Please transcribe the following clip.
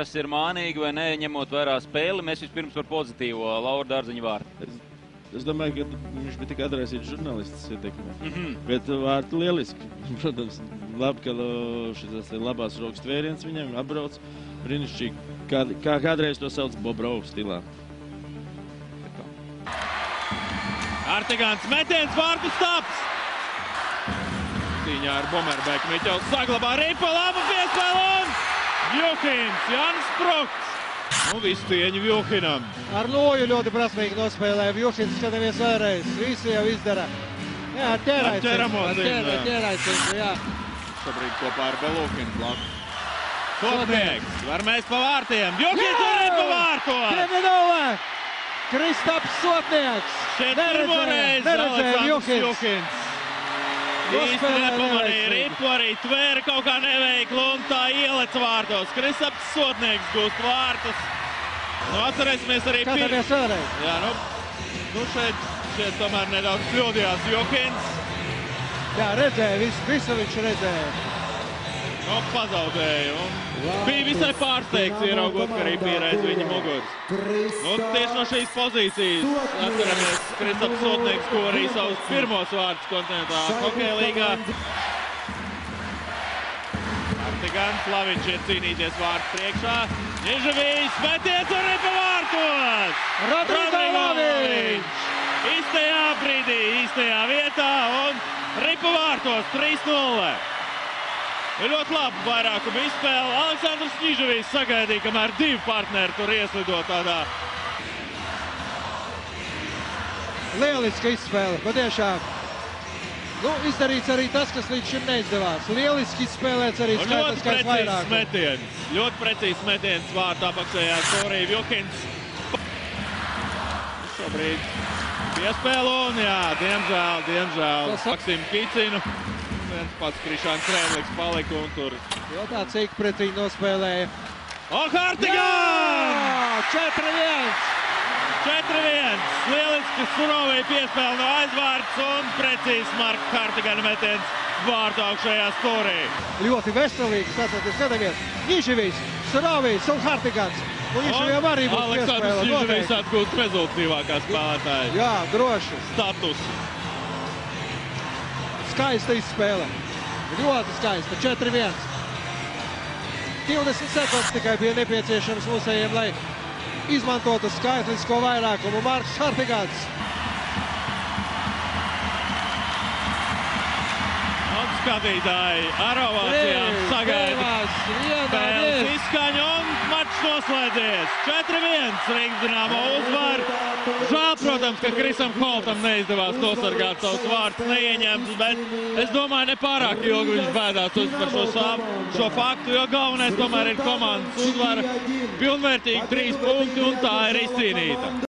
tas ir mānīgi vai ne, ņemot vērā spēli. Mēs vispirms par pozitīvo Laura Dārziņa vārtu. Es domāju, ka viņš bija tik atraisīts žurnālists ietekmē. Bet vārtu lieliski. Protams, labi, ka šis labās rokas tvēriens viņam atbrauc. Brīnišķīgi. Kā kādreiz to sauc Bobrov stilā. Hartigans metiens, vārtu stops! Cīņā ar Bomerbeku Miķels saglabā ripa, laba piespēle un Vjuhins, Jānis Sprokts. Visu cieņu Vjuhinam. Ar Loju ļoti prasmīgi nospēlēja. Vjuhins skatāmies vēlreiz. Visu jau izdara. Jā, ar ķēraicingu, jā. Šobrīd kopā ar Belukinu blaku. Sotnieks var mest pa vārtiem. Vjuhins var ripa vārtos! 2-0! Kristaps Sotnieks. Neredzēja Vjuhins. Īsti nepamanīja ripu, arī tvēra kaut kā neveiklu un tā ielec vārtos. Kristaps Sotnieks gūst vārtus. Atcerēsimies arī Skatāmies vēlreiz. Jā, šeit tomēr nedaudz kļūdījās Vjuhins. Jā, redzēja, visu viņš redzēja. Pazaudēja un bija visai pārsteigts ieraugot, ka arī bija reiz viņa muguras. Tieši no šīs pozīcijas atceramies Kristaps Sotnieks, ko arī savus pirmos vārdus kontinentā hokeja līgā. Hartigans, Laviņš iet cīnīties vārtu priekšā. Nižavijs, metiens un ripa vārtos! Rodrigo Laviņš! Īstajā brīdī, īstajā vietā un ripa vārtos 3-0. Ir ļoti labi vairākumu izspēle. Aleksandrs Nižavijs sagaidīja, kamēr divi partneri tur ieslido tādā. Lieliska izspēle, patiešām. Izdarīts arī tas, kas līdz šim neizdevās. Lieliski izspēlēts arī skaitliskais vairākums. Ļoti precīzs metiens vārtā apakšējā stūrī Vjuhins. Šobrīd piespēle un jā, diemžēl. Maksim Kicinu. Viens pats Krišāns Krēvliks palika un tur. Jo tā cik pretīgi nospēlēja. Hartigans! 4-1! 4-1! Lieliski Surovija piespēle no aizvārds un precīzs Marka Hartigana metiens vārtu augšējā stūrī. Ļoti veselīgi, skatāmies. Nižavijs, Surovijs un Hartigans. Un Nižavijam arī būs piespēle. Aleksandrs Nižavijs atgūst rezultīvākā spēlētāja. Jā, droši. Status. Skaista izspēle. Ļoti skaista. 4-1. 20 sekundes tikai bija nepieciešams mūsējiem, lai izmantotu skaitlisko vairākumu. Marks Hartigans. Un skatītāji ar ovācijām sagaida spēles izskaņu un mačs noslēdzies. 4-1 Rīgas Dinamo uzvar. Žēl, protams, ka Krisam Holtam neizdevās nosargāt savus vārdus neieņemtus, bet es domāju, nepārāk ilgi viņš bēdās par šo faktu, jo galvenais tomēr ir komandas uzvara. Pilnvērtīgi 3 punkti un tā ir izcīnīta.